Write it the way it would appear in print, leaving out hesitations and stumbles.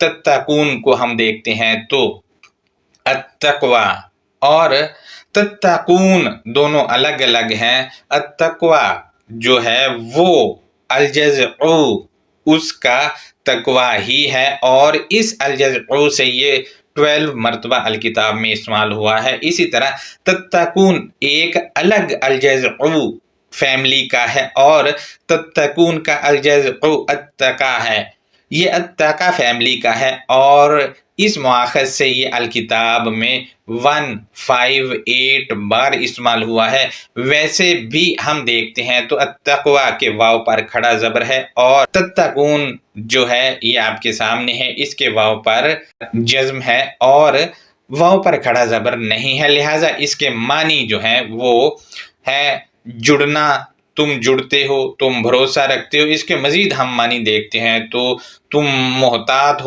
تتقون کو ہم دیکھتے ہیں تو التقوی اور تتقون دونوں الگ الگ ہیں۔ التقوی جو ہے وہ الجزع اس کا تقوی ہی ہے، اور اس الجزع سے یہ 12 مرتبہ الکتاب میں استعمال ہوا ہے۔ اسی طرح تتقون ایک الگ الجزع فیملی کا ہے، اور تتقون کا الجزع اتقا ہے، یہ اتقا فیملی کا ہے، اور اس مواخذ سے یہ الکتاب میں 158 بار استعمال ہوا ہے۔ ویسے بھی ہم دیکھتے ہیں تو التقوی کے واو پر کھڑا زبر ہے، اور تتقون جو ہے یہ آپ کے سامنے ہے، اس کے واو پر جزم ہے اور واو پر کھڑا زبر نہیں ہے، لہٰذا اس کے معنی جو ہیں وہ ہے جڑنا، تم جڑتے ہو، تم بھروسہ رکھتے ہو۔ اس کے مزید ہم معنی دیکھتے ہیں تو تم محتاط